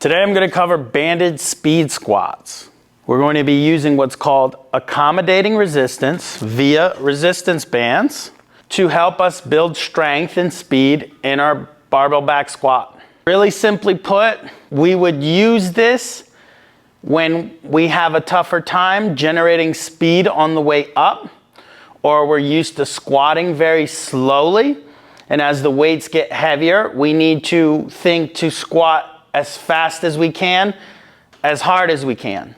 Today I'm going to cover banded speed squats. We're going to be using what's called accommodating resistance via resistance bands to help us build strength and speed in our barbell back squat. Really simply put, we would use this when we have a tougher time generating speed on the way up, or we're used to squatting very slowly, and as the weights get heavier, we need to think to squat as fast as we can, as hard as we can.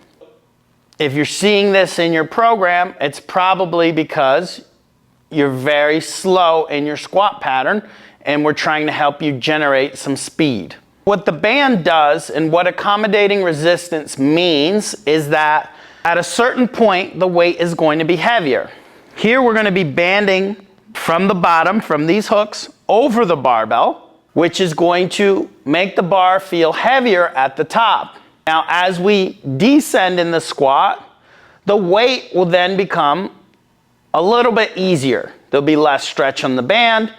If you're seeing this in your program, it's probably because you're very slow in your squat pattern and we're trying to help you generate some speed. What the band does and what accommodating resistance means is that at a certain point, the weight is going to be heavier. Here we're going to be banding from the bottom, from these hooks, over the barbell, which is going to make the bar feel heavier at the top. Now, as we descend in the squat, the weight will then become a little bit easier. There'll be less stretch on the band.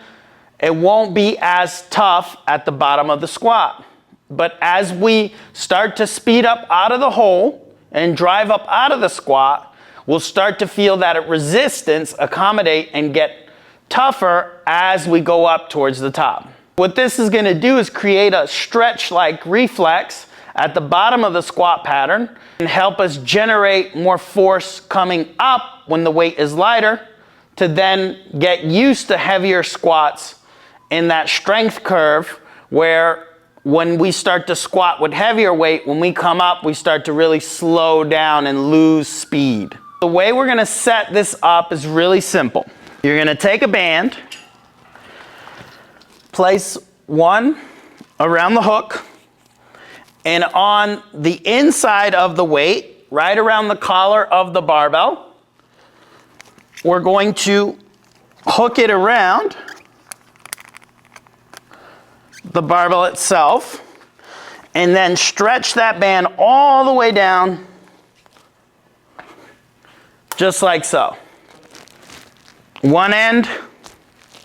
It won't be as tough at the bottom of the squat. But as we start to speed up out of the hole and drive up out of the squat, we'll start to feel that resistance accommodate and get tougher as we go up towards the top. What this is going to do is create a stretch-like reflex at the bottom of the squat pattern and help us generate more force coming up when the weight is lighter to then get used to heavier squats in that strength curve where when we start to squat with heavier weight, when we come up, we start to really slow down and lose speed. The way we're going to set this up is really simple. You're going to take a band, place one around the hook, and on the inside of the weight, right around the collar of the barbell, we're going to hook it around the barbell itself, and then stretch that band all the way down, just like so. One end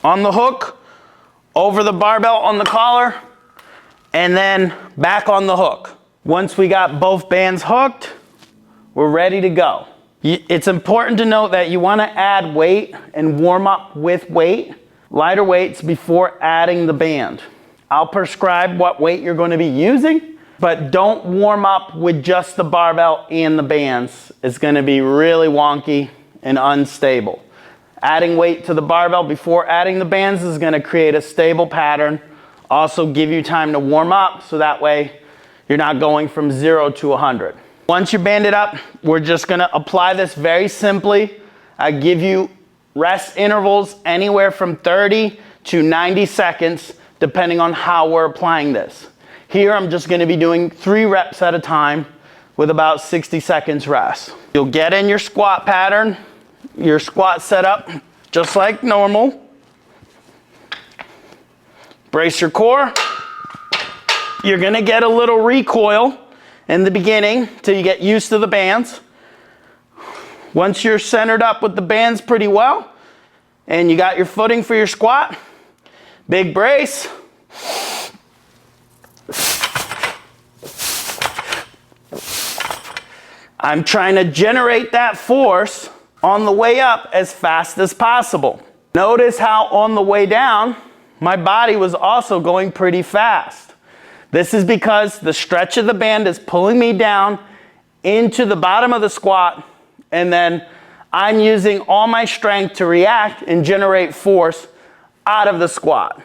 on the hook, over the barbell on the collar, and then back on the hook. Once we got both bands hooked, we're ready to go. It's important to note that you want to add weight and warm up with weight, lighter weights, before adding the band. I'll prescribe what weight you're going to be using, but don't warm up with just the barbell and the bands. It's going to be really wonky and unstable. Adding weight to the barbell before adding the bands is going to create a stable pattern. Also give you time to warm up so that way you're not going from 0 to 100. Once you're banded up, we're just going to apply this very simply. I give you rest intervals anywhere from 30 to 90 seconds depending on how we're applying this. Here I'm just going to be doing 3 reps at a time with about 60 seconds rest. You'll get in your squat pattern, your squat setup just like normal. Brace your core. You're going to get a little recoil in the beginning till you get used to the bands. Once you're centered up with the bands pretty well and you got your footing for your squat, big brace. I'm trying to generate that force on the way up as fast as possible. Notice how on the way down, my body was also going pretty fast. This is because the stretch of the band is pulling me down into the bottom of the squat, and then I'm using all my strength to react and generate force out of the squat.